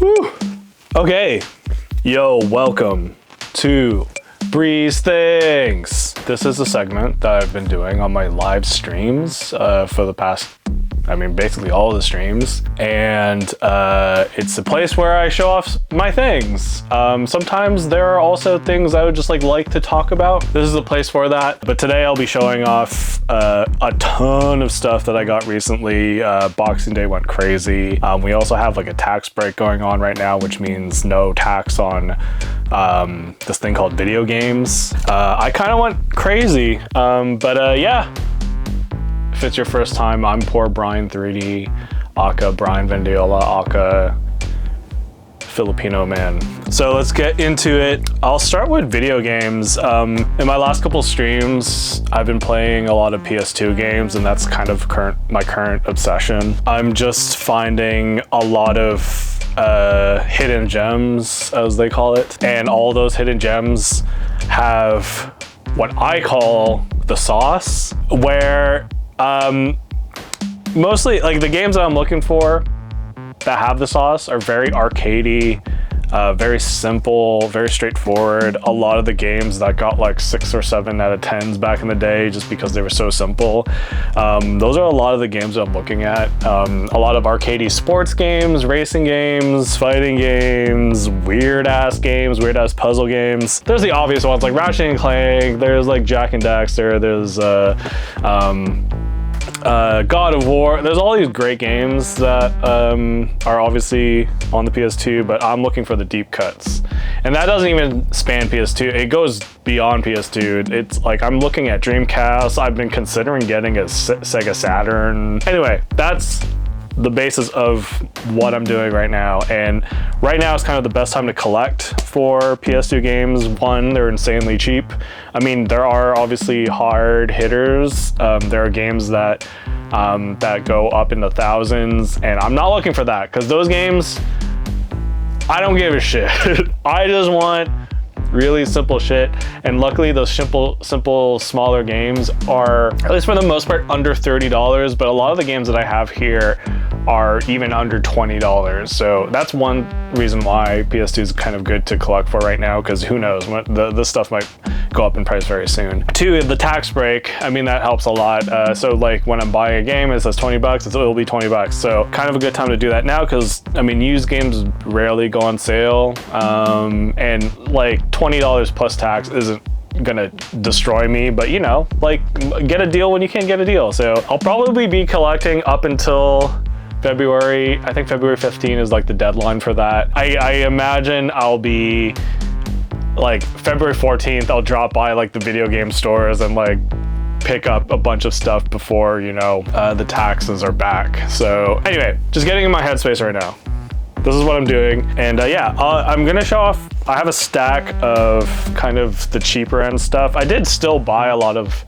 Woo. Okay, yo, welcome to BRI'S Things. This is a segment that I've been doing on my live streams for the past, basically all the streams. And it's a place where I show off my things. Sometimes there are also things I would just like to talk about. This is a place for that. But today I'll be showing off a ton of stuff that I got recently. Boxing Day went crazy. We also have like a tax break going on right now, which means no tax on this thing called video games. I kind of went crazy, but yeah. If it's your first time, I'm poor Brian 3D, aka Brian Vendiola, aka Filipino man. So let's get into it. I'll start with video games. In my last couple streams, I've been playing a lot of PS2 games, and that's kind of my current obsession. I'm just finding a lot of hidden gems, as they call it, and all those hidden gems have what I call the sauce, where mostly like the games that I'm looking for that have the sauce are very arcadey, very simple, very straightforward. A lot of the games that got like 6 or 7 out of 10s back in the day just because they were so simple. Those are a lot of the games that I'm looking at. A lot of arcadey sports games, racing games, fighting games, weird ass puzzle games. There's the obvious ones like Ratchet and Clank, there's like Jak and Daxter, there's God of War. There's all these great games that are obviously on the PS2, but I'm looking for the deep cuts. And that doesn't even span PS2. It goes beyond PS2. It's like I'm looking at Dreamcast. I've been considering getting a Sega Saturn. Anyway, that's the basis of what I'm doing right now. And right now is kind of the best time to collect for PS2 games. One, they're insanely cheap. There are obviously hard hitters. There are games that go up in the thousands, and I'm not looking for that because those games, I don't give a shit. I just want really simple shit, and luckily those simple smaller games are, at least for the most part, under $30, but a lot of the games that I have here are even under $20. So that's one reason why PS2 is kind of good to collect for right now, because who knows, this stuff might go up in price very soon. Two, the tax break, that helps a lot. So like when I'm buying a game, it says 20 bucks, it'll be 20 bucks. So kind of a good time to do that now, because used games rarely go on sale. And like $20 plus tax isn't gonna destroy me, but get a deal when you can get a deal. So I'll probably be collecting up until February. I think February 15 is like the deadline for that. I imagine I'll be like February 14th, I'll drop by like the video game stores and like pick up a bunch of stuff before, the taxes are back. So anyway, just getting in my headspace right now. This is what I'm doing. And I'm gonna show off, I have a stack of kind of the cheaper end stuff. I did still buy a lot of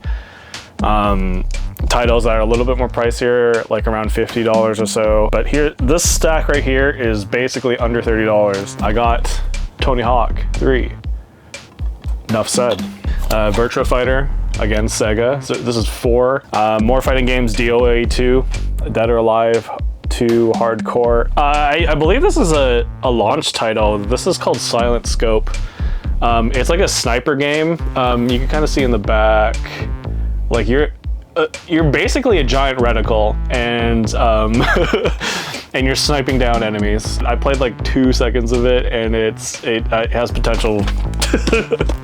titles that are a little bit more pricier, like around $50 or so. But here, this stack right here is basically under $30. I got Tony Hawk 3. Enough said. Virtua Fighter, again, Sega. So this is 4. More fighting games, DOA 2, Dead or Alive 2 Hardcore. I believe this is a launch title. This is called Silent Scope. It's like a sniper game. You can kind of see in the back, like you're basically a giant reticle, and and you're sniping down enemies. I played like 2 seconds of it, and it has potential.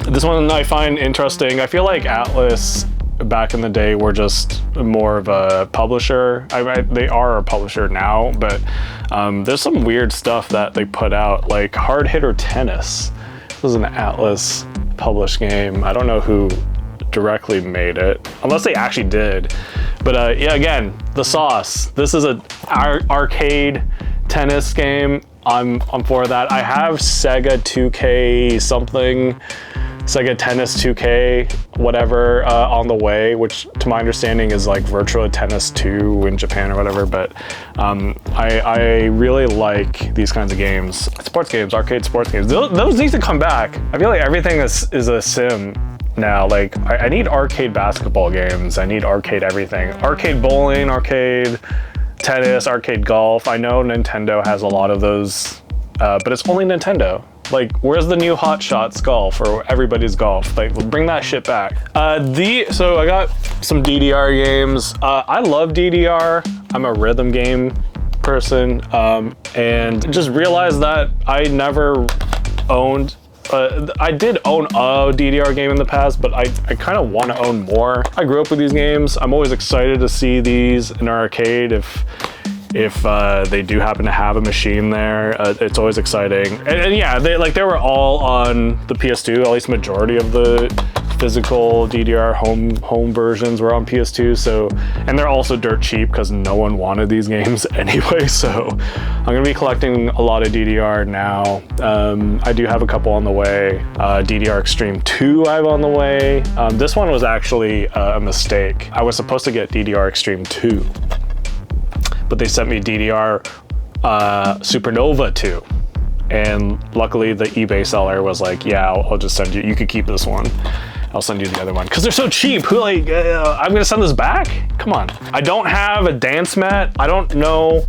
This one I find interesting. I feel like Atlas back in the day were just more of a publisher. They are a publisher now, but there's some weird stuff that they put out, like Hard Hitter Tennis. This is an Atlas published game. I don't know who directly made it, unless they actually did. But yeah, again, the sauce. This is an arcade tennis game. I'm for that. I have Sega 2K something, Sega Tennis 2K, whatever, on the way, which to my understanding is like Virtua Tennis 2 in Japan or whatever. But I really like these kinds of games. Sports games, arcade sports games. Those need to come back. I feel like everything is a sim now. Like I need arcade basketball games. I need arcade everything. Arcade bowling, arcade tennis, arcade golf. I know Nintendo has a lot of those but it's only Nintendo. Like, where's the new Hot Shots golf or everybody's golf? Like, bring that shit back. So I got some DDR games. I love DDR. I'm a rhythm game person, and just realized that I never owned. I did own a DDR game in the past, but I kind of want to own more. I grew up with these games. I'm always excited to see these in an arcade if they do happen to have a machine there. It's always exciting. And yeah, they were all on the PS2, at least majority of the physical DDR home versions were on PS2. So, and they're also dirt cheap because no one wanted these games anyway. So I'm gonna be collecting a lot of DDR now. I do have a couple on the way. DDR Extreme 2 I have on the way. This one was actually a mistake. I was supposed to get DDR Extreme 2. But they sent me DDR Supernova 2. And luckily the eBay seller was like, yeah, I'll just send you, you could keep this one. I'll send you the other one. Cause they're so cheap, who I'm gonna send this back? Come on. I don't have a dance mat. I don't know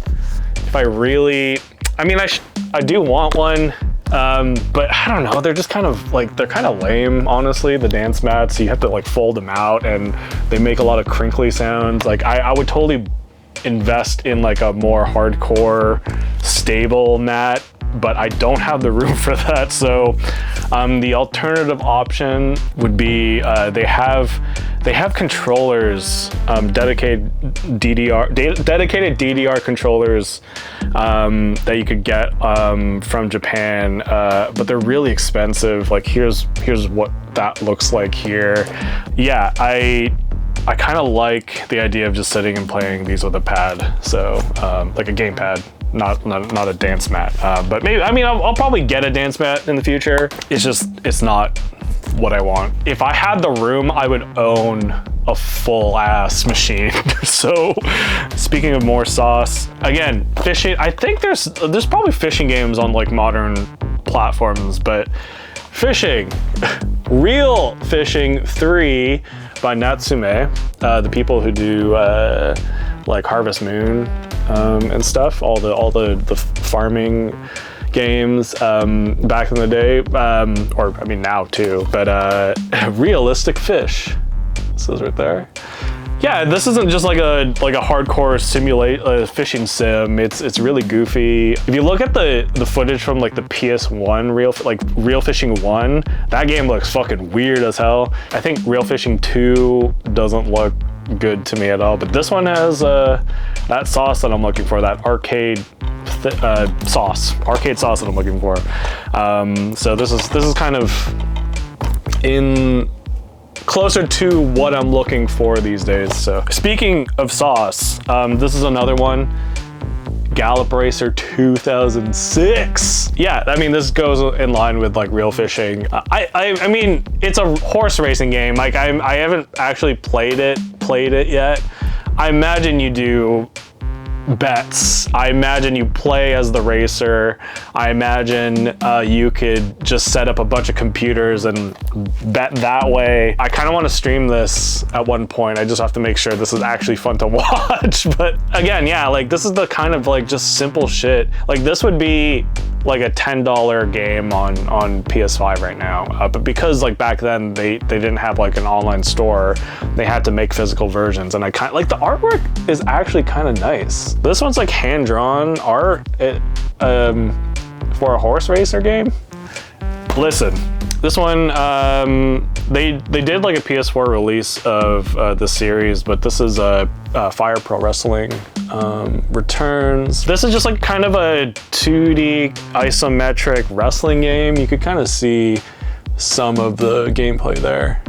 if I really, I mean, I do want one, but I don't know, they're just kind of like, they're kind of lame, honestly, the dance mats. You have to like fold them out and they make a lot of crinkly sounds. Like I would totally invest in like a more hardcore stable mat, but I don't have the room for that. So the alternative option would be they have controllers, dedicated DDR controllers that you could get from Japan, but they're really expensive. Like here's what that looks like here. Yeah, I kind of like the idea of just sitting and playing these with a pad, so like a game pad, not a dance mat. But maybe, I mean, I'll probably get a dance mat in the future. It's not what I want. If I had the room, I would own a full ass machine. So speaking of more sauce, again, fishing. I think there's probably fishing games on like modern platforms, but fishing, Real Fishing 3. By Natsume, the people who do like Harvest Moon and stuff, all the farming games back in the day, or I mean now too. But Realistic Fish, this is right there. Yeah, this isn't just like a hardcore fishing sim. It's really goofy. If you look at the footage from like the PS1 Real Fishing 1, that game looks fucking weird as hell. I think Real Fishing 2 doesn't look good to me at all, but this one has that sauce that I'm looking for, that arcade sauce that I'm looking for. So this is kind of in closer to what I'm looking for these days. So speaking of sauce, this is another one, Gallop Racer 2006. Yeah, I mean, this goes in line with like Real Fishing. I mean, it's a horse racing game. Like I haven't actually played it yet. I imagine you do bets. I imagine you play as the racer. I imagine you could just set up a bunch of computers and bet that way. I kind of want to stream this at one point. I just have to make sure this is actually fun to watch. But again, yeah, like this is the kind of like just simple shit. Like this would be like a $10 game on PS5 right now. But because like back then they didn't have like an online store, they had to make physical versions. And I kind of like the artwork is actually kind of nice. This one's like hand-drawn art for a horse racer game. Listen, this one, they did like a PS4 release of this series, but this is Fire Pro Wrestling Returns. This is just like kind of a 2D isometric wrestling game. You could kind of see some of the gameplay there.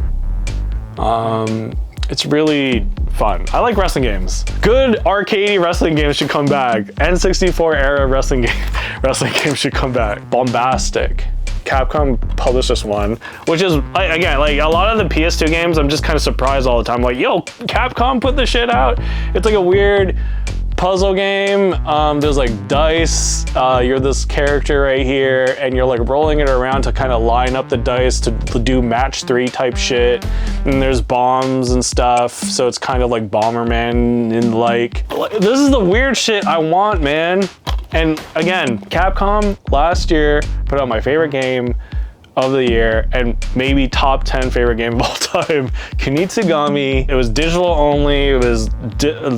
It's really fun. I like wrestling games. Good arcadey wrestling games should come back. N64 era wrestling games should come back. Bombastic. Capcom published this one, which is, again, like a lot of the PS2 games, I'm just kind of surprised all the time. Like, yo, Capcom put this shit out. It's like a weird puzzle game. There's like dice. You're this character right here, and you're like rolling it around to kind of line up the dice to do match 3 type shit. And there's bombs and stuff, so it's kind of like Bomberman and like. This is the weird shit I want, man. And again, Capcom last year put out my favorite game of the year and maybe top 10 favorite game of all time, Kunitsugami. It was digital only. It was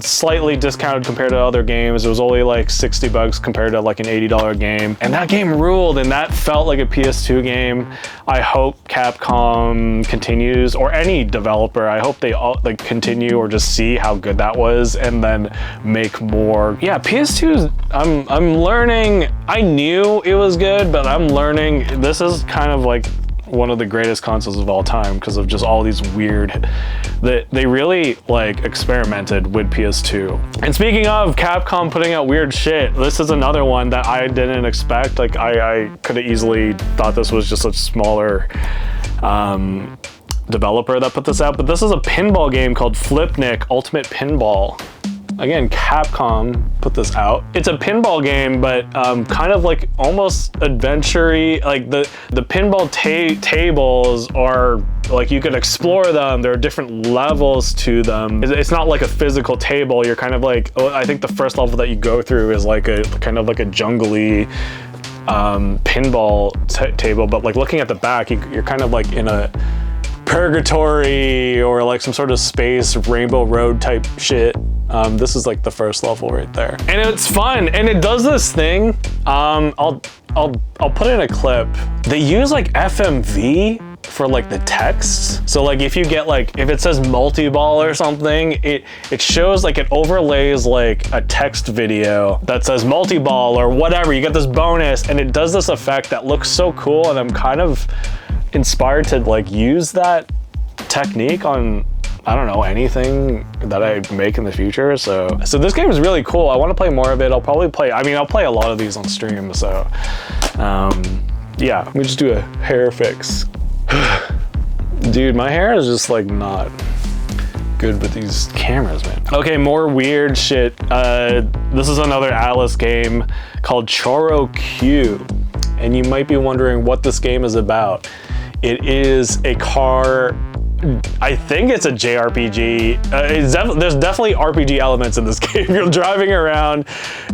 slightly discounted compared to other games. It was only like 60 bucks compared to like an $80 game. And that game ruled, and that felt like a PS2 game. I hope Capcom continues, or any developer. I hope they all like continue or just see how good that was and then make more. Yeah, PS2's, I'm learning. I knew it was good, but I'm learning this is kind of like one of the greatest consoles of all time because of just all these weird, that they really like experimented with PS2. And speaking of Capcom putting out weird shit, this is another one that I didn't expect. Like I could have easily thought this was just a smaller developer that put this out, but this is a pinball game called Flipnik Ultimate Pinball. Again, Capcom put this out. It's a pinball game, but kind of like almost adventure-y. Like the pinball tables are like, you can explore them. There are different levels to them. It's not like a physical table. You're kind of like, I think the first level that you go through is like a kind of like a jungly pinball table. But like looking at the back, you're kind of like in a purgatory or like some sort of space Rainbow Road type shit. This is like the first level right there, and it's fun, and it does this thing. I'll put in a clip. They use like FMV for like the text. So like if you get like, if it says multi-ball or something, it shows like, it overlays like a text video that says multi-ball or whatever. You get this bonus, and it does this effect that looks so cool, and I'm kind of inspired to like use that technique on, I don't know, anything that I make in the future. So this game is really cool. I want to play more of it. I'll probably play, I'll play a lot of these on stream. So yeah, let me just do a hair fix. Dude, my hair is just like not good with these cameras, man. Okay, more weird shit. This is another Atlas game called Choro Q. And you might be wondering what this game is about. It is a car, I think it's a JRPG. There's definitely RPG elements in this game. You're driving around,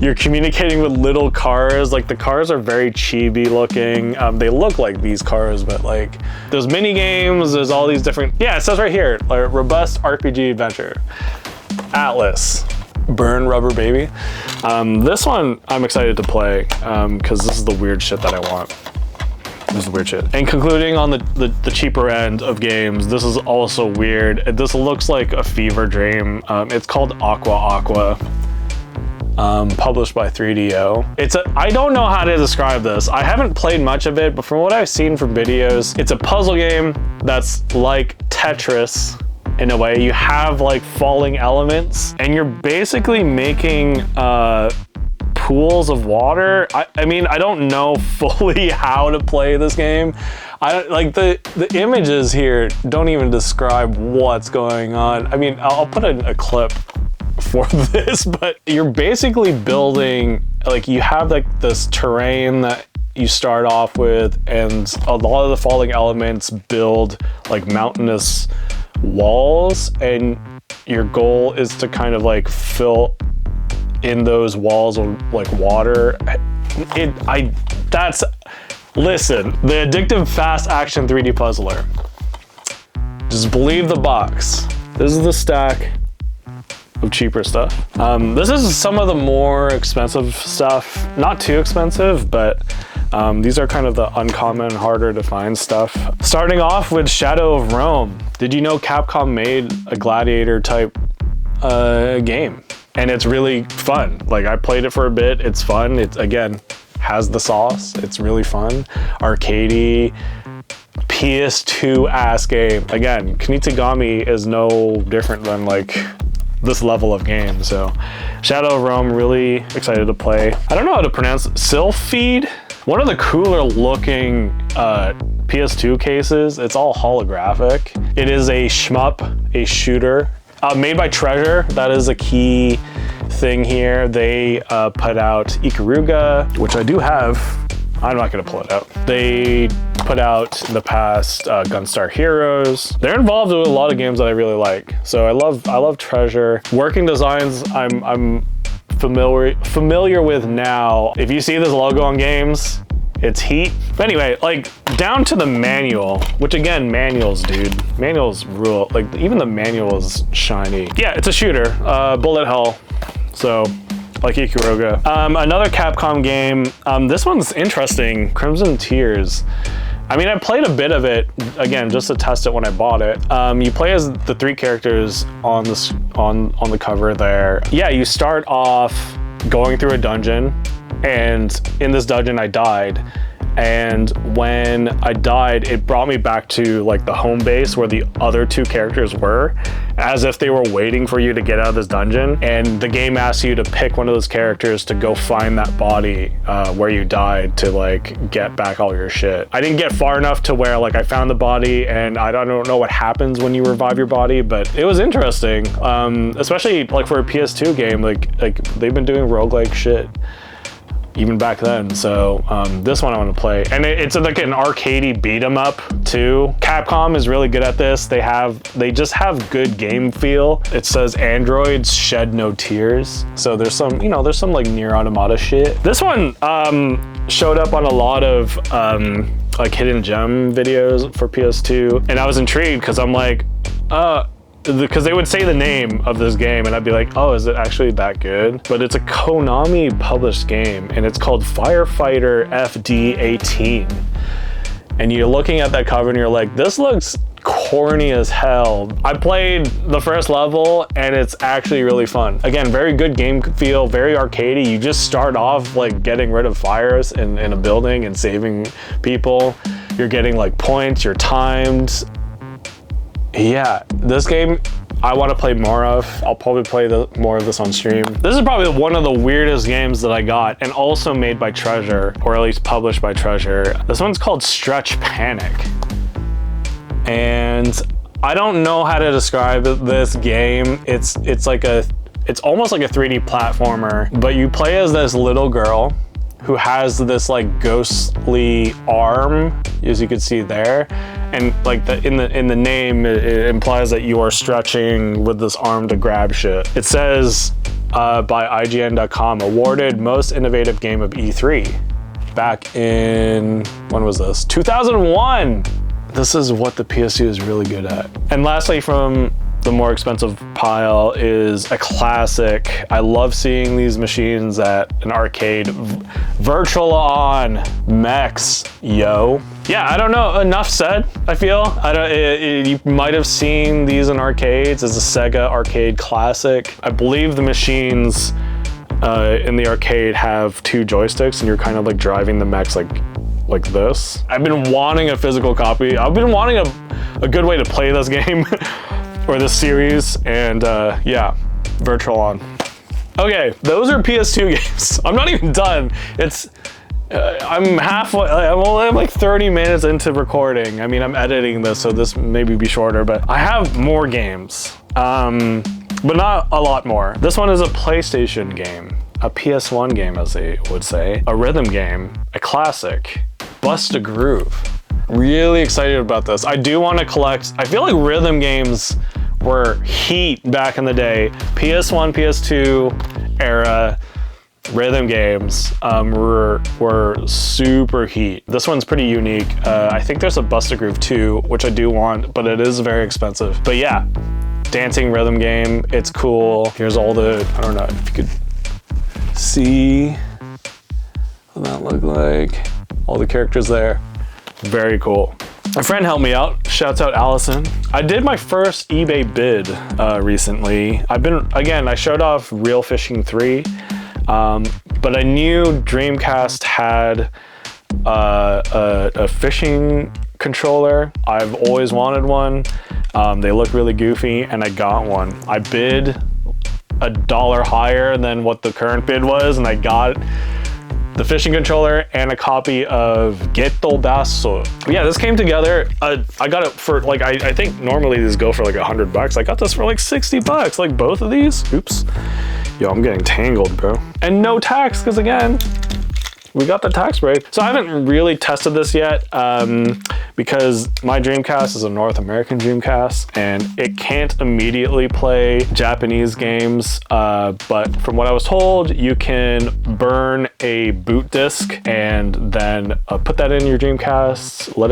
you're communicating with little cars. Like the cars are very chibi looking. They look like these cars, but like there's mini games, there's all these different, yeah, it says right here, like, robust RPG adventure. Atlas. Burn rubber baby. This one I'm excited to play because this is the weird shit that I want. This is weird shit. And concluding on the cheaper end of games, this is also weird. This looks like a fever dream. It's called Aqua, published by 3DO. I don't know how to describe this. I haven't played much of it, but from what I've seen from videos, it's a puzzle game that's like Tetris in a way. You have like falling elements, and you're basically making pools of water. I mean, I don't know fully how to play this game. Like the images here don't even describe what's going on. I mean, I'll put in a clip for this, but you're basically building, like you have like this terrain that you start off with, and a lot of the falling elements build like mountainous walls, and your goal is to kind of like fill in those walls with like water. Listen, the addictive fast action 3D puzzler. Just believe the box. This is the stack of cheaper stuff. This is some of the more expensive stuff. Not too expensive, but these are kind of the uncommon, harder to find stuff. Starting off with Shadow of Rome. Did you know Capcom made a gladiator type game? And it's really fun. Like I played it for a bit, it's fun. It's, again, has the sauce, it's really fun. Arcadey, PS2 ass game. Again, Kunitsugami is no different than like this level of game. So Shadow of Rome, really excited to play. I don't know how to pronounce it. Sylphid? One of the cooler looking PS2 cases. It's all holographic. It is a shmup, a shooter. Made by Treasure, that is a key thing here. They put out Ikaruga, which I do have. I'm not gonna pull it out. They put out in the past Gunstar Heroes. They're involved with a lot of games that I really like. So I love Treasure. Working designs, I'm familiar with now. If you see this logo on games, it's heat. But anyway, like down to the manual, which again, manuals, dude. Manuals rule. Like even the manual is shiny. Yeah, it's a shooter, bullet hell. So like Ikuruga. Another Capcom game. This one's interesting, Crimson Tears. I mean, I played a bit of it, again, just to test it when I bought it. You play as the 3 characters on the cover there. Yeah, you start off going through a dungeon, and in this dungeon I died. And when I died, it brought me back to like the home base where the other 2 characters were, as if they were waiting for you to get out of this dungeon. And the game asks you to pick one of those characters to go find that body where you died to like get back all your shit. I didn't get far enough to where like I found the body, and I don't know what happens when you revive your body, but it was interesting. Especially like for a PS2 game, like they've been doing roguelike shit even back then. So this one I want to play, and it's like an arcadey beat 'em up too. Capcom is really good at this. They just have good game feel. It says androids shed no tears, so there's some like Nier Automata shit. This one showed up on a lot of like hidden gem videos for PS2, and I was intrigued because I'm like, because they would say the name of this game and I'd be like, oh, is it actually that good? But it's a Konami published game, and it's called Firefighter FD18. And you're looking at that cover and you're like, this looks corny as hell. I played the first level and it's actually really fun. Again, very good game feel, very arcadey. You just start off like getting rid of fires in a building and saving people. You're getting like points, you're timed. Yeah, this game I want to play more of. I'll probably play more of this on stream. This is probably one of the weirdest games that I got, and also made by Treasure, or at least published by Treasure. This one's called Stretch Panic. And I don't know how to describe this game. It's almost like a 3D platformer, but you play as this little girl who has this like ghostly arm, as you can see there. And like in the name, it implies that you are stretching with this arm to grab shit. It says by IGN.com, awarded most innovative game of E3 back in, when was this? 2001. This is what the PS2 is really good at. And lastly, from the more expensive pile is a classic. I love seeing these machines at an arcade. Virtual On Mechs, yo. Yeah, I don't know, enough said, I feel. You might have seen these in arcades as a Sega arcade classic. I believe the machines in the arcade have 2 joysticks, and you're kind of like driving the mechs like this. I've been wanting a physical copy. I've been wanting a good way to play this game or this series, and yeah, Virtual On. Okay, those are PS2 games. I'm not even done. I'm halfway, I'm like 30 minutes into recording. I mean, I'm editing this, so this maybe be shorter, but I have more games, but not a lot more. This one is a PlayStation game, a PS1 game, as they would say, a rhythm game, a classic, Bust a Groove. Really excited about this. I do want to collect, I feel like rhythm games were heat back in the day. PS1, PS2 era rhythm games were super heat. This one's pretty unique. I think there's a Bust a Groove 2, which I do want, but it is very expensive. But yeah, dancing rhythm game, it's cool. Here's all the, I don't know if you could see what that look like. All the characters there. Very cool. My friend helped me out. Shouts out Allison. I did my first eBay bid recently. I showed off Real Fishing 3, but I knew Dreamcast had a fishing controller. I've always wanted one. They look really goofy, and I got one. I bid $1 higher than what the current bid was, and I got the fishing controller and a copy of Geto Basso. Yeah, this came together. I got it for like, I think normally these go for like $100. I got this for like $60, like both of these. Oops. Yo, I'm getting tangled, bro. And no tax, because again, we got the tax break. So I haven't really tested this yet, because my Dreamcast is a North American Dreamcast and it can't immediately play Japanese games. But from what I was told, you can burn a boot disk and then put that in your Dreamcast, let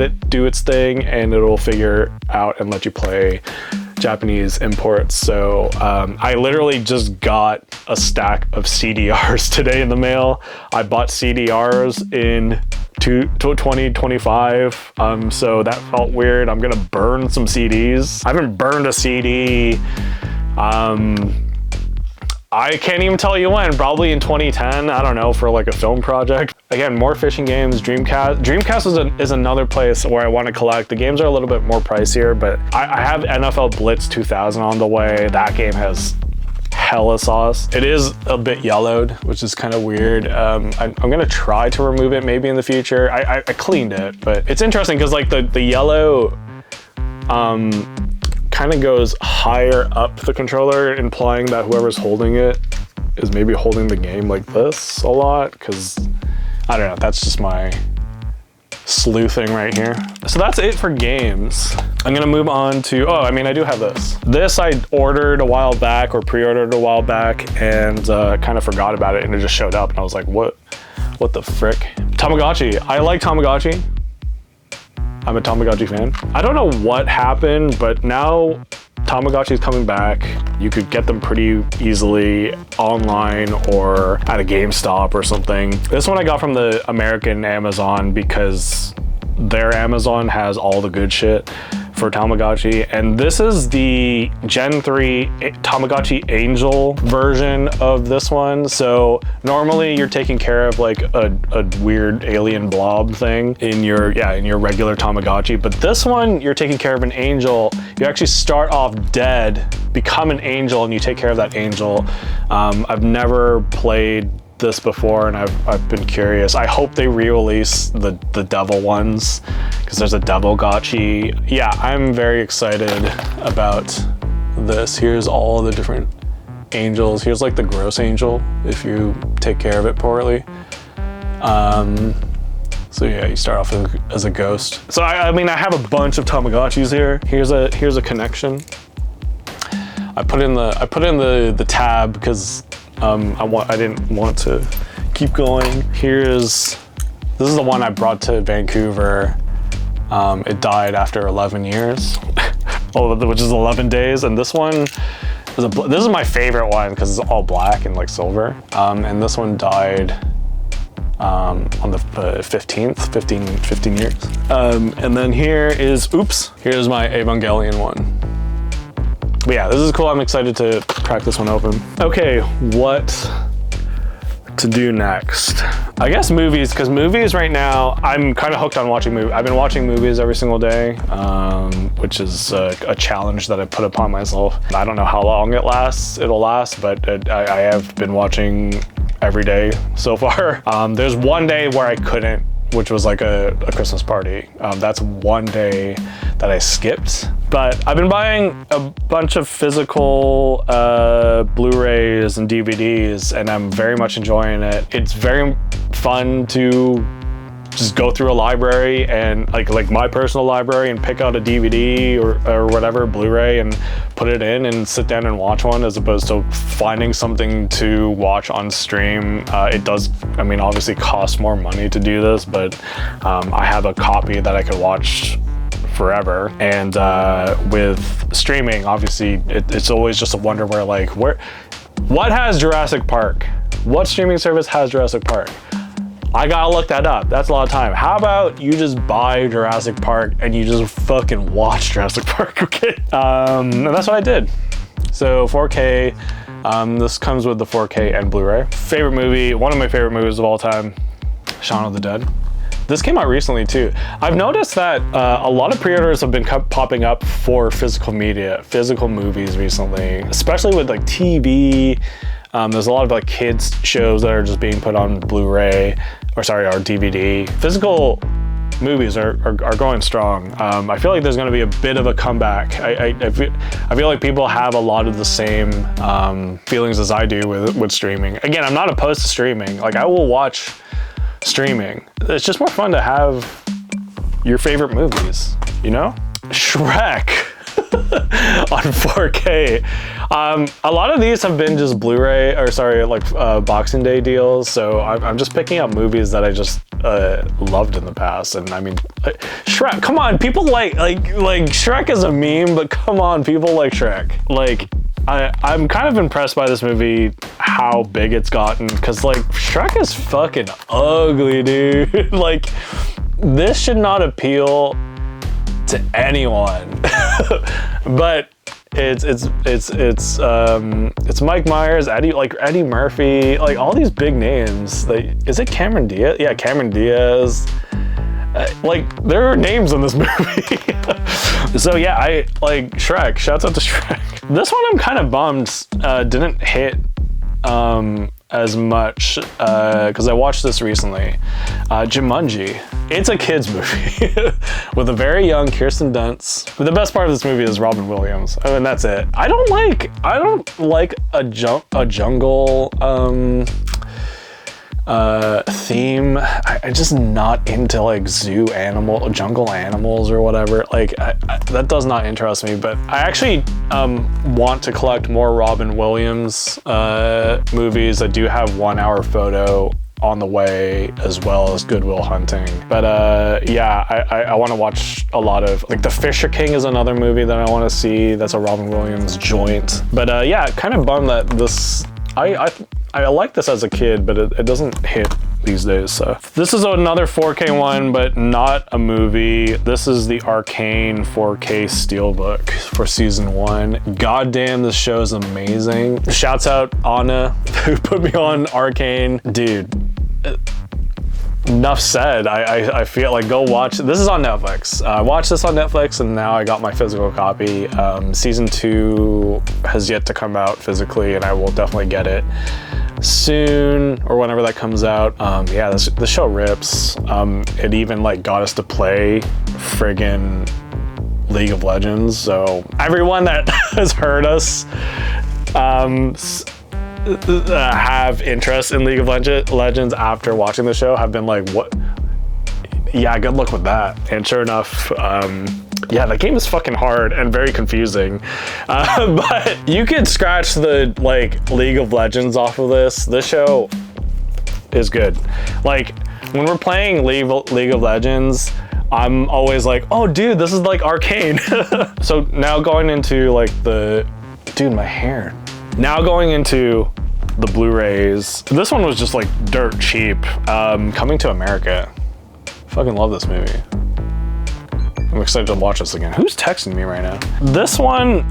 it do its thing, and it'll figure out and let you play Japanese imports. So I literally just got a stack of CDRs today in the mail. I bought CDRs in 2025, so that felt weird. I'm gonna burn some CDs. I haven't burned a CD. I can't even tell you when, probably in 2010, I don't know, for like a film project. Again, more fishing games, Dreamcast. Dreamcast is another place where I want to collect. The games are a little bit more pricier, but I have NFL Blitz 2000 on the way. That game has hella sauce. It is a bit yellowed, which is kind of weird. I'm gonna try to remove it maybe in the future. I cleaned it, but it's interesting because like the yellow, kind of goes higher up the controller, implying that whoever's holding it is maybe holding the game like this a lot, because I don't know, that's just my sleuthing right here. So that's it for games. I'm gonna move on to, oh, I mean, I do have this. This I ordered a while back, or pre-ordered a while back, and kind of forgot about it, and it just showed up, and I was like, what the frick? Tamagotchi. I like Tamagotchi. I'm a Tamagotchi fan. I don't know what happened, but now Tamagotchi is coming back. You could get them pretty easily online or at a GameStop or something. This one I got from the American Amazon because their Amazon has all the good shit for Tamagotchi. And this is the Gen 3 Tamagotchi Angel version of this one. So normally you're taking care of like a weird alien blob thing in your regular Tamagotchi. But this one, you're taking care of an angel. You actually start off dead, become an angel, and you take care of that angel. I've never played this before, and I've been curious. I hope they re-release the devil ones, because there's a Devilgotchi. Yeah, I'm very excited about this. Here's all the different angels. Here's like the gross angel if you take care of it poorly. So yeah, you start off as a ghost. So I mean, I have a bunch of Tamagotchis here. Here's a connection. I put in the tab because I didn't want to keep going. This is the one I brought to Vancouver. It died after 11 years, which is 11 days. And this one, this is my favorite one because it's all black and like silver. And this one died on the 15th, 15 years. And then here's my Evangelion one. But yeah, this is cool. I'm excited to crack this one open. Okay, what to do next? I guess movies, because movies right now, I'm kind of hooked on watching movies. I've been watching movies every single day, which is a challenge that I put upon myself. I don't know how long it'll last, but I have been watching every day so far. There's one day where I couldn't, which was like a Christmas party. That's one day that I skipped. But I've been buying a bunch of physical Blu-rays and DVDs, and I'm very much enjoying it. It's very fun to just go through a library and like my personal library and pick out a DVD or whatever, Blu-ray, and put it in and sit down and watch one, as opposed to finding something to watch on stream. It does, I mean, obviously cost more money to do this, but I have a copy that I could watch forever. And with streaming, obviously it's always just a wonder where what has Jurassic Park? What streaming service has Jurassic Park? I gotta look that up. That's a lot of time. How about you just buy Jurassic Park and you just fucking watch Jurassic Park, okay? And that's what I did. So 4K, this comes with the 4K and Blu-ray. Favorite movie, one of my favorite movies of all time, Shaun of the Dead. This came out recently too. I've noticed that a lot of pre-orders have been popping up for physical media, physical movies recently, especially with like TV. There's a lot of like kids shows that are just being put on Blu-ray, or DVD. Physical movies are going strong. I feel like there's going to be a bit of a comeback. I feel like people have a lot of the same feelings as I do with streaming. Again, I'm not opposed to streaming. Like, I will watch streaming. It's just more fun to have your favorite movies, you know? Shrek on 4K. A lot of these have been just Blu-ray, or sorry, like Boxing Day deals. So I'm just picking up movies that I just loved in the past. And I mean, Shrek, come on, people like Shrek is a meme, but come on, people like Shrek. Like, I'm kind of impressed by this movie, how big it's gotten, because like Shrek is fucking ugly, dude. Like, this should not appeal to anyone, but it's Mike Myers, Eddie Murphy, like all these big names. Like, is it Cameron Diaz? Yeah, Cameron Diaz. Like, there are names in this movie. So yeah, I like Shrek. Shouts out to Shrek. This one I'm kind of bummed didn't hit as much because I watched this recently. Jumanji. It's a kids movie with a very young Kirsten Dunst. But the best part of this movie is Robin Williams. I mean, that's it. I don't like a jungle theme. I'm just not into like jungle animals or whatever. Like that does not interest me, but I actually want to collect more Robin Williams movies. I do have 1 Hour Photo on the way, as well as Good Will Hunting. But yeah, I want to watch a lot of, like, The Fisher King is another movie that I want to see. That's a Robin Williams joint. But yeah, kind of bummed that this, I liked this as a kid, but it doesn't hit these days. So this is another 4K one, but not a movie. This is the Arcane 4K Steelbook for season 1. Goddamn, this show is amazing. Shouts out Anna, who put me on Arcane. Dude, enough said. I feel like, go watch. This is on Netflix. I watched this on Netflix, and now I got my physical copy. Season 2 has yet to come out physically, and I will definitely get it soon, or whenever that comes out. Yeah, the show rips. It even like got us to play friggin' League of Legends. So everyone that has heard us have interest in League of Legends after watching the show have been like, what? Yeah, good luck with that. And sure enough, yeah, the game is fucking hard and very confusing. But you could scratch the like League of Legends off of this. This show is good. Like, when we're playing League of Legends, I'm always like, oh dude, this is like Arcane. So now going into like dude, my hair. Now going into the Blu-rays. This one was just like dirt cheap. Coming to America. Fucking love this movie. I'm excited to watch this again. Who's texting me right now? This one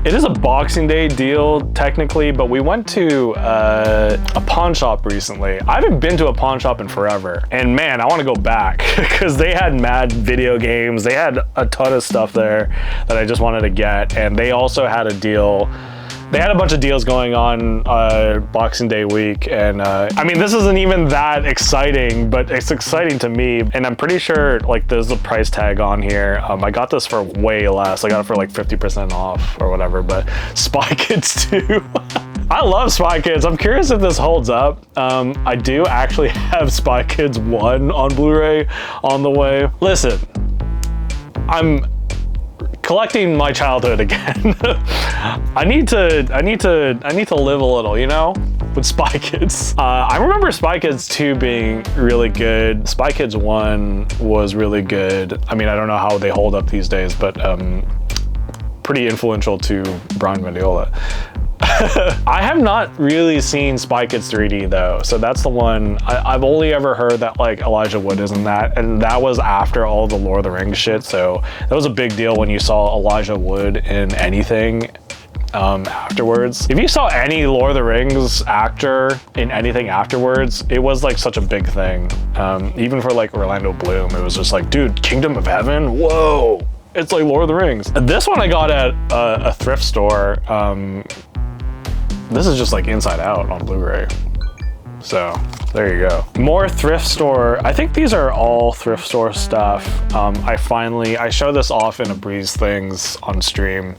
it is a Boxing Day deal technically, but we went to a pawn shop recently. I haven't been to a pawn shop in forever, and man, I want to go back because they had mad video games. They had a ton of stuff there that I just wanted to get, and they also had a deal. They had a bunch of deals going on Boxing Day week, and I mean, this isn't even that exciting, but it's exciting to me, and I'm pretty sure like there's a price tag on here. I got this for way less. I got it for like 50% off or whatever, but Spy Kids 2. I love Spy Kids. I'm curious if this holds up. I do actually have Spy Kids 1 on Blu-ray on the way. Listen, I'm collecting my childhood again. I need to live a little, you know, with Spy Kids. I remember Spy Kids 2 being really good. Spy Kids 1 was really good. I mean, I don't know how they hold up these days, but pretty influential to Brian Mendiola. I have not really seen Spy Kids 3D though, so that's the one. I've only ever heard that like Elijah Wood is in that, and that was after all the Lord of the Rings shit, so that was a big deal when you saw Elijah Wood in anything afterwards. If you saw any Lord of the Rings actor in anything afterwards, it was like such a big thing. Even for like Orlando Bloom, it was just like, dude, Kingdom of Heaven? Whoa! It's like Lord of the Rings. This one I got at a thrift store. This is just like Inside Out on Blu-ray. So there you go. More thrift store. I think these are all thrift store stuff. I show this off in a BRI'S things on stream,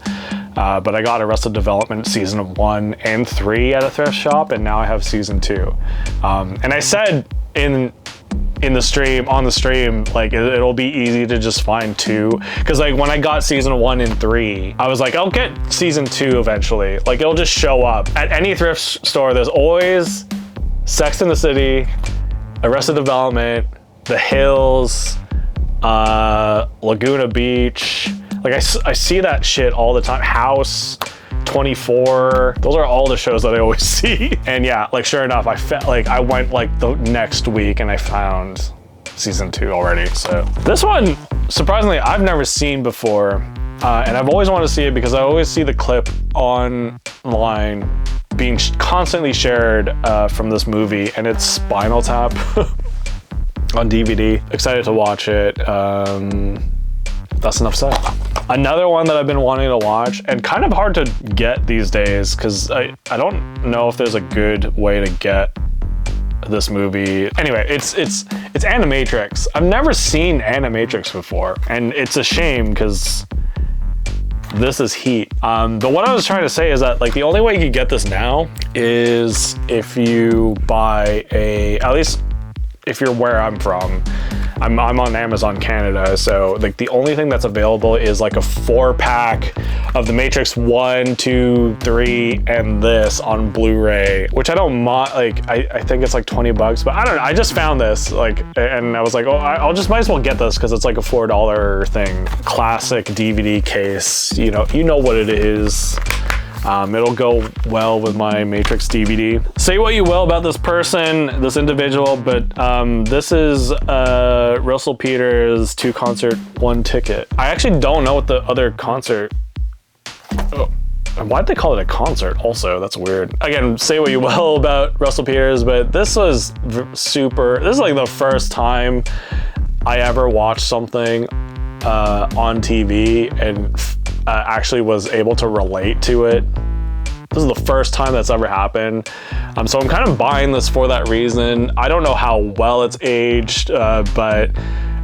but I got Arrested Development season 1 and 3 at a thrift shop, and now I have season 2. And I said in in the stream, on the stream, like it'll be easy to just find 2. Cause like when I got season 1 and 3, I was like, I'll get season 2 eventually. Like it'll just show up. At any thrift store, there's always Sex and the City, Arrested Development, The Hills, Laguna Beach. Like I see that shit all the time. House, 24. Those are all the shows that I always see. And yeah, like sure enough, I went like the next week and I found season 2 already. So this one, surprisingly, I've never seen before. And I've always wanted to see it because I always see the clip online being constantly shared from this movie, and it's Spinal Tap on DVD. Excited to watch it. That's enough said. Another one that I've been wanting to watch, and kind of hard to get these days, because I don't know if there's a good way to get this movie. Anyway, it's Animatrix. I've never seen Animatrix before, and it's a shame because this is heat. But what I was trying to say is that like the only way you can get this now is if you buy at least if you're where I'm from. I'm on Amazon Canada, so like the only thing that's available is like a 4-pack of The Matrix 1, 2, 3, and this on Blu-ray, which I don't mind. Like I think it's like $20, but I don't know. I just found this like, and I was like, oh, I'll just might as well get this because it's like a $4 thing. Classic DVD case. You know what it is. It'll go well with my Matrix DVD. Say what you will about this person, this individual, but this is Russell Peters' 2 concert, 1 ticket. I actually don't know what the other concert. Oh, why'd they call it a concert also? That's weird. Again, say what you will about Russell Peters, but this was super. This is like the first time I ever watched something on TV and actually was able to relate to it. This is the first time that's ever happened. So I'm kind of buying this for that reason. I don't know how well it's aged, but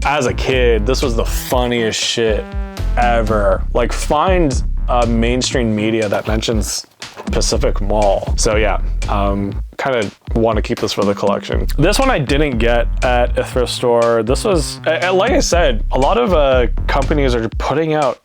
as a kid, this was the funniest shit ever. Like find mainstream media that mentions Pacific Mall. So yeah, kind of want to keep this for the collection. This one I didn't get at a thrift store. This was, like I said, a lot of companies are putting out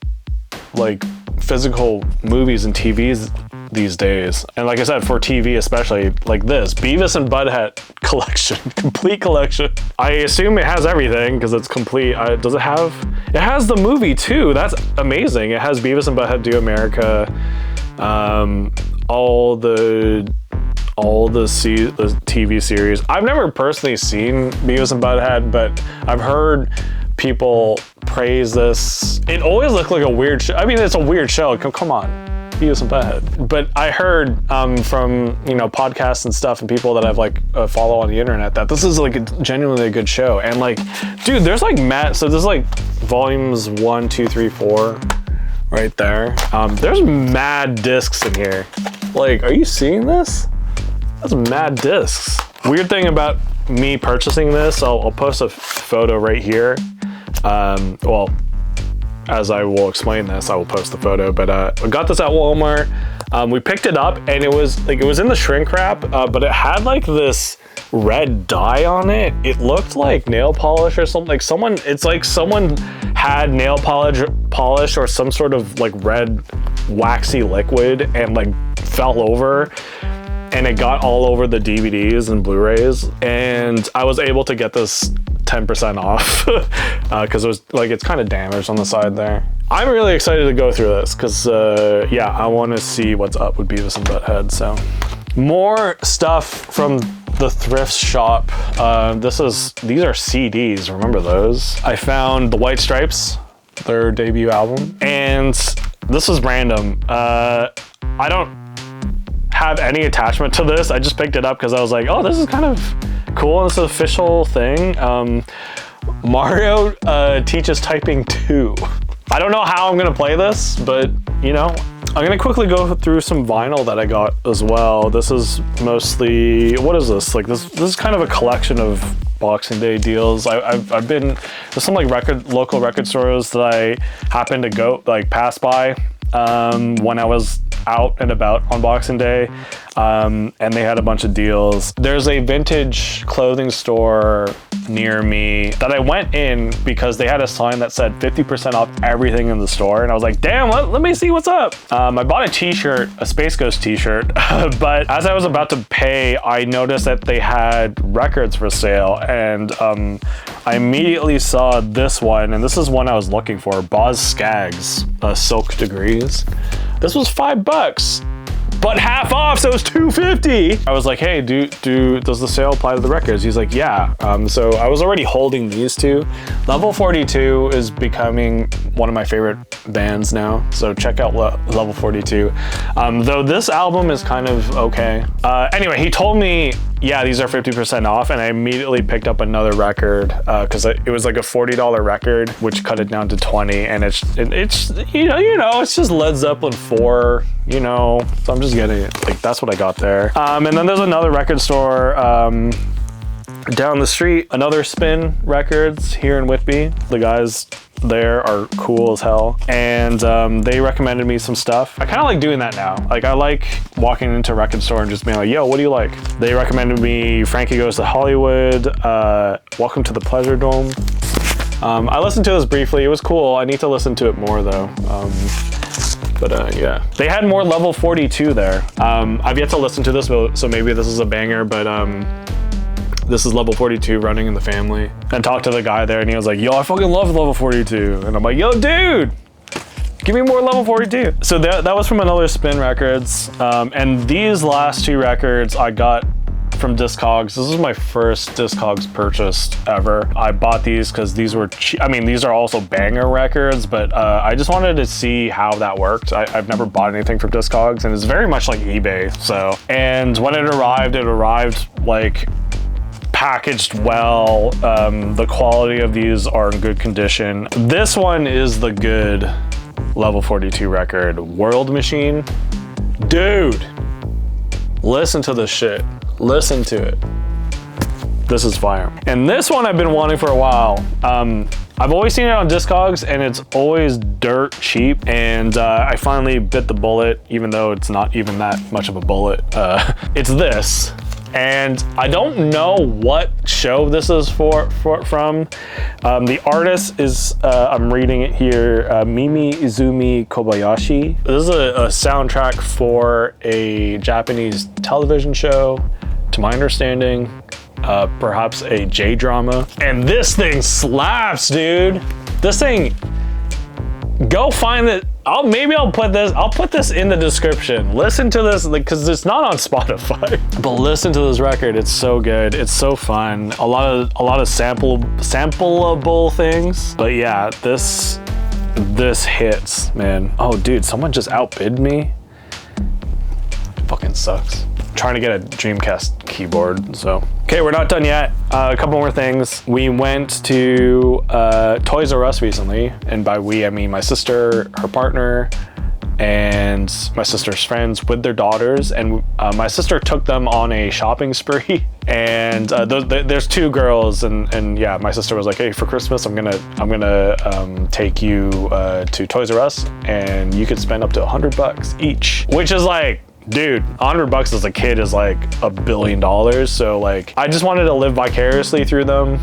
like physical movies and TVs these days. And like I said, for TV especially, like this Beavis and Butthead collection, complete collection. I assume it has everything because it's complete. Does it have? It has the movie too. That's amazing. It has Beavis and Butthead Do America, all the TV series. I've never personally seen Beavis and Butthead, but I've heard people praise this. It always looked like a weird show. I mean, it's a weird show. Come on, Beavis and Butthead. But I heard from podcasts and stuff and people that I've like follow on the internet that this is like genuinely a good show. And like, dude, there's like so there's like volumes 1, 2, 3, 4 right there. There's mad discs in here. Like, are you seeing this? That's mad discs. Weird thing about me purchasing this, I'll post a photo right here. Well, as I will explain this, I will post the photo, but I got this at Walmart. We picked it up and it was in the shrink wrap, but it had like this red dye on it. It looked like nail polish or something. Like someone had nail polish or some sort of like red waxy liquid and like fell over. And it got all over the DVDs and Blu-rays, and I was able to get this 10% off because it was like it's kind of damaged on the side there. I'm really excited to go through this because yeah, I want to see what's up with Beavis and Butthead. So more stuff from the thrift shop. These are CDs. Remember those? I found the White Stripes, their debut album, and this is random. I don't have any attachment to this. I just picked it up because I was like, oh, this is kind of cool. It's an official thing. Mario teaches typing 2. I don't know how I'm gonna play this, but I'm gonna quickly go through some vinyl that I got as well. This is mostly, what is this? Like this is kind of a collection of Boxing Day deals. I've been, there's some like local record stores that I happened to pass by when I was out and about on Boxing Day, and they had a bunch of deals. There's a vintage clothing store near me that I went in because they had a sign that said 50% off everything in the store, and I was like, damn, let me see what's up. I bought a t-shirt, a Space Ghost t-shirt, but as I was about to pay, I noticed that they had records for sale, and I immediately saw this one, and this is one I was looking for, Boz Scaggs, Silk Degrees. This was $5. But half off, so it was $2.50. I was like, hey, does the sale apply to the records? He's like, yeah. So I was already holding these two. Level 42 is becoming one of my favorite bands now, so check out Level 42. Though this album is kind of okay. Anyway, he told me, yeah, these are 50% off, and I immediately picked up another record because it was like a $40 record, which cut it down to 20, and it's you know, it's just Led Zeppelin 4, you know, so I'm just getting it. Like, that's what I got there. And then there's another record store down the street, another Spin Records here in Whitby. The guys there are cool as hell, and they recommended me some stuff. I kind of like doing that now. Like, I like walking into a record store and just being like, yo, what do you like? They recommended me Frankie Goes to Hollywood, Welcome to the Pleasure Dome. I listened to this briefly. It was cool. I need to listen to it more though. But yeah, they had more Level 42 there. I've yet to listen to this, so maybe this is a banger, but this is Level 42 running in the family. And talked to the guy there, and he was like, yo, I fucking love Level 42. And I'm like, yo, dude, give me more Level 42. So that was from another Spin Records. And these last two records I got from Discogs. This is my first Discogs purchase ever. I bought these because these were cheap. I mean, these are also banger records, but I just wanted to see how that worked. I've never bought anything from Discogs, and it's very much like eBay. So, and when it arrived like packaged well. The quality of these are in good condition. This one is the good Level 42 record, World Machine. Dude, listen to this shit. Listen to it. This is fire. And this one I've been wanting for a while. I've always seen it on Discogs, and it's always dirt cheap. And I finally bit the bullet, even though it's not even that much of a bullet. It's this. And I don't know what show this is from. The artist is, I'm reading it here, Mimi Izumi Kobayashi. This is a soundtrack for a Japanese television show, to my understanding, perhaps a J-drama. And this thing slaps, dude. This thing, go find it. Maybe I'll put this in the description. Listen to this, like, cause it's not on Spotify. But listen to this record, it's so good. It's so fun. A lot of sampleable things. But yeah, this hits, man. Oh dude, someone just outbid me. Fucking sucks. Trying to get a Dreamcast keyboard, so. Okay, we're not done yet. A couple more things. We went to Toys R Us recently, and by we, I mean my sister, her partner, and my sister's friends with their daughters, and my sister took them on a shopping spree. And there's two girls, and yeah, my sister was like, hey, for Christmas, I'm gonna take you to Toys R Us, and you could spend up to $100 each, which is like, dude, $100 as a kid is like $1 billion. So like, I just wanted to live vicariously through them.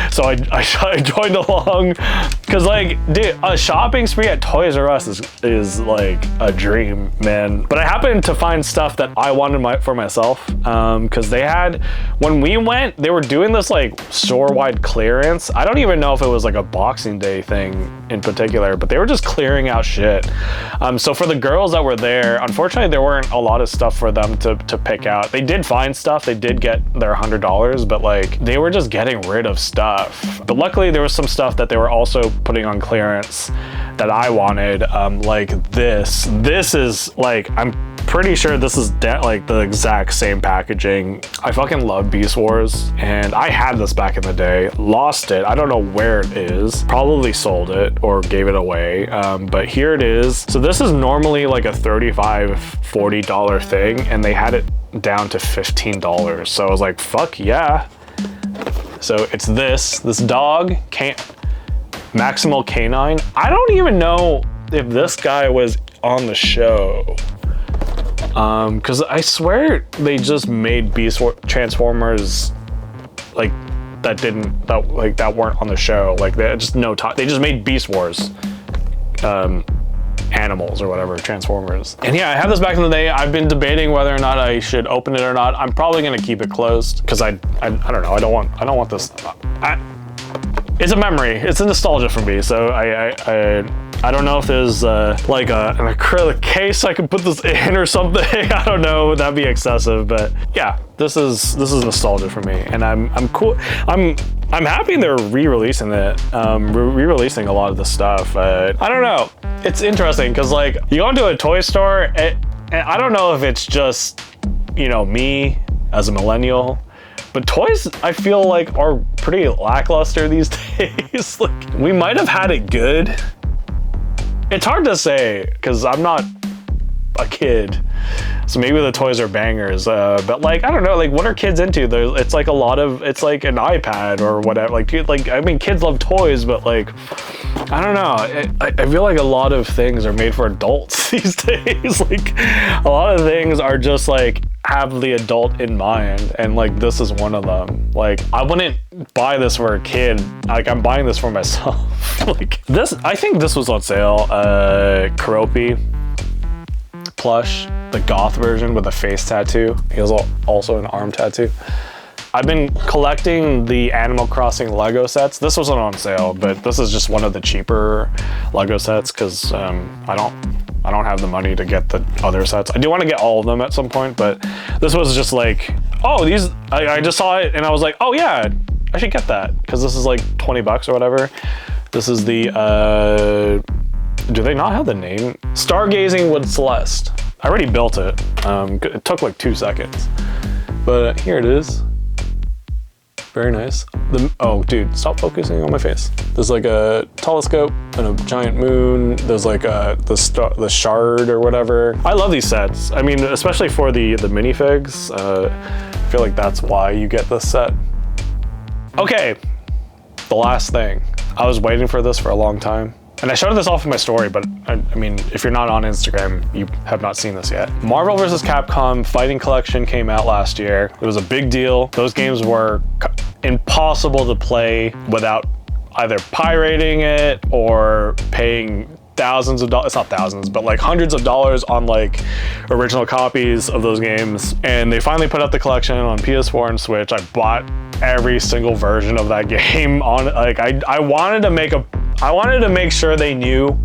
So I joined along, cause like, dude, a shopping spree at Toys R Us is like a dream, man. But I happened to find stuff that I wanted for myself, cause they had, when we went, they were doing this like store-wide clearance. I don't even know if it was like a Boxing Day thing in particular, but they were just clearing out shit. So for the girls that were there, unfortunately, there weren't a lot of stuff for them to pick out. They did find stuff, they did get their $100, but like, they were just getting rid of stuff. But luckily there was some stuff that they were also putting on clearance that I wanted, like this. This is like, I'm pretty sure this is like the exact same packaging. I fucking love Beast Wars, and I had this back in the day, lost it. I don't know where it is, probably sold it or gave it away, but here it is. So this is normally like a $35, $40 thing, and they had it down to $15. So I was like, fuck yeah. So it's this dog, Maximal Canine. I don't even know if this guy was on the show. Because I swear they just made Beast Transformers like that weren't on the show. Like they just they just made Beast Wars animals or whatever, Transformers. And yeah, I had this back in the day. I've been debating whether or not I should open it or not. I'm probably gonna keep it closed because I don't know. I don't want this. It's a memory. It's a nostalgia for me. So I don't know if there's like an acrylic case I could put this in or something. I don't know. That'd be excessive, but yeah, this is nostalgia for me, and I'm cool. I'm happy they're re-releasing it. Re-releasing a lot of the stuff. I don't know. It's interesting because like you go into a toy store, and I don't know if it's just me as a millennial. But toys, I feel like, are pretty lackluster these days. Like, we might have had it good. It's hard to say, because I'm not a kid. So maybe the toys are bangers. But like, I don't know, like what are kids into? It's like it's like an iPad or whatever. Like I mean, kids love toys, but like, I don't know. I feel like a lot of things are made for adults these days. Like a lot of things are just like, have the adult in mind, and like this is one of them. Like I wouldn't buy this for a kid. Like I'm buying this for myself. Like this, I think this was on sale. Keroppi plush, the goth version with a face tattoo. He has also an arm tattoo. I've been collecting the Animal Crossing Lego sets. This wasn't on sale, but this is just one of the cheaper Lego sets because I don't have the money to get the other sets. I do want to get all of them at some point, but this was just like, oh, these, I just saw it and I was like, oh yeah, I should get that because this is like 20 bucks or whatever. This is the, do they not have the name? Stargazing with Celeste. I already built it. It took like 2 seconds, but here it is. Very nice. Oh, dude, stop focusing on my face. There's like a telescope and a giant moon. There's like the shard or whatever. I love these sets. I mean, especially for the minifigs. I feel like that's why you get this set. Okay, the last thing. I was waiting for this for a long time. And I showed this off in my story, but I mean, if you're not on Instagram, you have not seen this yet. Marvel vs. Capcom Fighting Collection came out last year. It was a big deal. Those games were impossible to play without either pirating it or paying thousands of dollars, it's not thousands, but like hundreds of dollars on like original copies of those games. And they finally put out the collection on PS4 and Switch. I bought every single version of that game on, like, I wanted to make sure they knew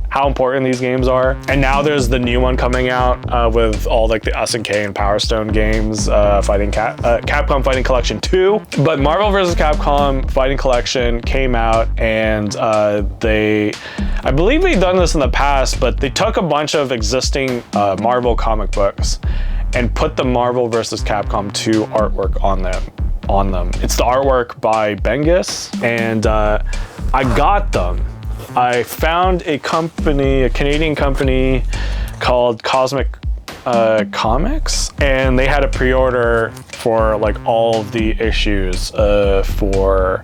how important these games are. And now there's the new one coming out with all like the SNK and Power Stone games, Capcom Fighting Collection 2. But Marvel vs. Capcom Fighting Collection came out and I believe they've done this in the past, but they took a bunch of existing Marvel comic books and put the Marvel vs. Capcom 2 artwork on them. It's the artwork by Bengis, and I got them. I found a Canadian company called Cosmic Comics, and they had a pre-order for like all of the issues for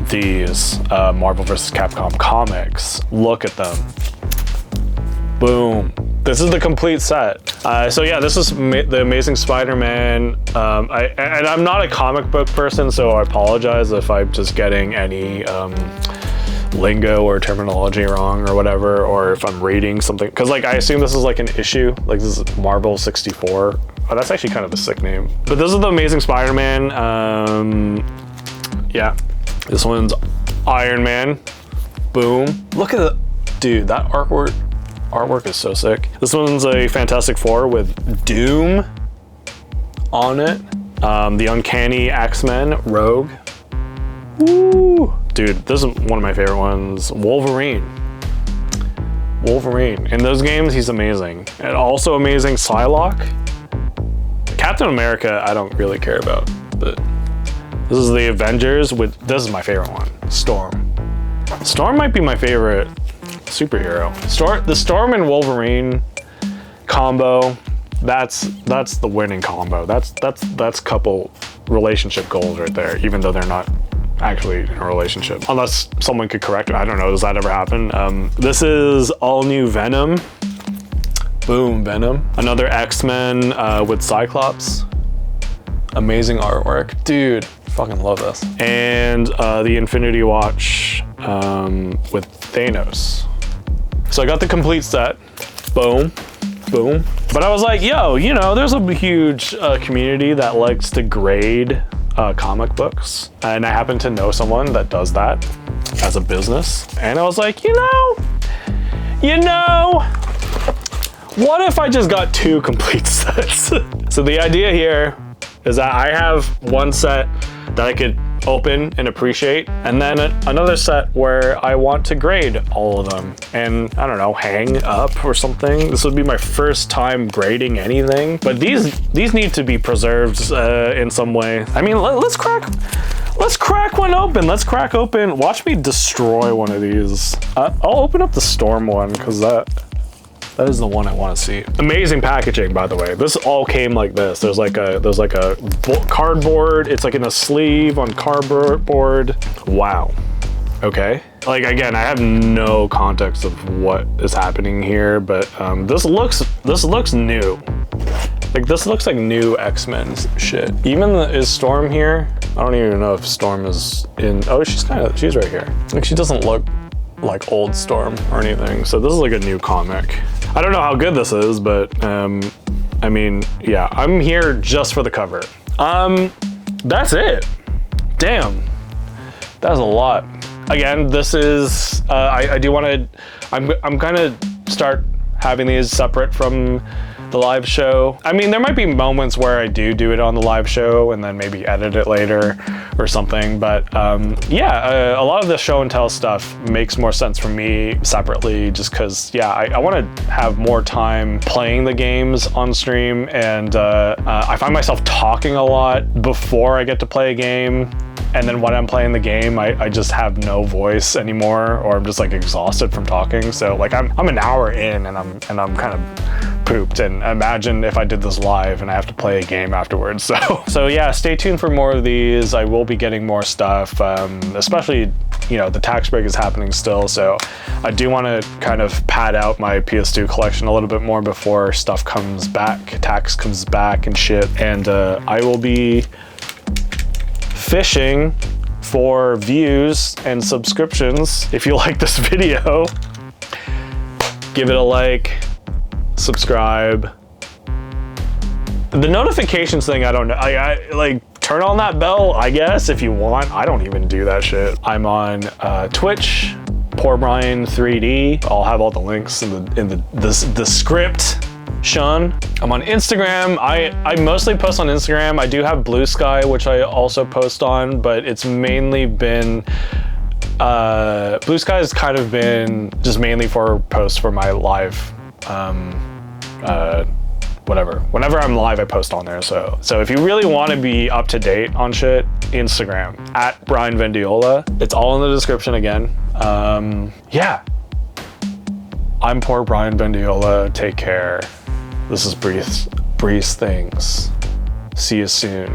these Marvel vs. Capcom comics. Look at them. Boom. This is the complete set. So yeah, this is the Amazing Spider-Man. And I'm not a comic book person, so I apologize if I'm just getting any lingo or terminology wrong or whatever, or if I'm reading something, because like I assume this is like an issue, like this is Marvel 64. Oh, that's actually kind of a sick name. But this is the Amazing Spider-Man. Yeah, this one's Iron Man. Boom. Look at the, dude, that artwork is so sick. This one's a Fantastic Four with Doom on it. The Uncanny X-Men, Rogue. Woo! Dude, this is one of my favorite ones. Wolverine. In those games, he's amazing. And also amazing Psylocke. Captain America, I don't really care about, but this is the Avengers with, this is my favorite one, Storm. Storm might be my favorite superhero. The Storm and Wolverine combo, that's the winning combo. That's couple relationship goals right there, even though they're not actually in a relationship. Unless someone could correct me. I don't know, does that ever happen? This is all new Venom. Boom, Venom. Another X-Men with Cyclops. Amazing artwork. Dude, fucking love this. And the Infinity Watch with Thanos. So I got the complete set. Boom, boom. But I was like, yo, you know, there's a huge community that likes to grade comic books. And I happen to know someone that does that as a business. And I was like, you know, what if I just got 2 complete sets? So the idea here is that I have one set that I could open and appreciate, and then another set where I want to grade all of them and, I don't know, hang up or something. This would be my first time grading anything, but these need to be preserved in some way. I mean, let's crack one open. Let's crack open. Watch me destroy one of these. I'll open up the Storm one because that is the one I want to see. Amazing packaging, by the way. This all came like this. There's like a cardboard. It's like in a sleeve on cardboard. Wow. Okay. Like, again, I have no context of what is happening here, but this looks new. Like, this looks like new X-Men shit. Even is Storm here? I don't even know if Storm is in. Oh, she's right here. Like, she doesn't look like old Storm or anything. So this is like a new comic. I don't know how good this is, but I mean, yeah, I'm here just for the cover. That's it. Damn, that's a lot. Again, this is, I do want to, I'm gonna start having these separate from the live show. I mean, there might be moments where I do it on the live show and then maybe edit it later or something, but yeah, a lot of the show and tell stuff makes more sense for me separately, just because, yeah, I want to have more time playing the games on stream, and I find myself talking a lot before I get to play a game. And then when I'm playing the game, I just have no voice anymore, or I'm just like exhausted from talking. So like I'm an hour in and I'm kind of pooped. And imagine if I did this live and I have to play a game afterwards. So yeah, stay tuned for more of these. I will be getting more stuff, especially, you know, the tax break is happening still. So I do want to kind of pad out my PS2 collection a little bit more before stuff comes back, tax comes back and shit. And I will be fishing for views and subscriptions. If you like this video, give it a like, subscribe. The notifications thing, I don't know. I like, turn on that bell, I guess, if you want. I don't even do that shit. I'm on Twitch, Poor Brian 3D. I'll have all the links in the script. Sean. I'm on Instagram. I mostly post on Instagram. I do have Blue Sky, which I also post on, but it's mainly been, Blue Sky has kind of been just mainly for posts for my live, whatever. Whenever I'm live, I post on there. So if you really want to be up to date on shit, Instagram, @BrianVendiola. It's all in the description again. Yeah. I'm Poor Brian Vendiola. Take care. This is BRI'S Things. See you soon.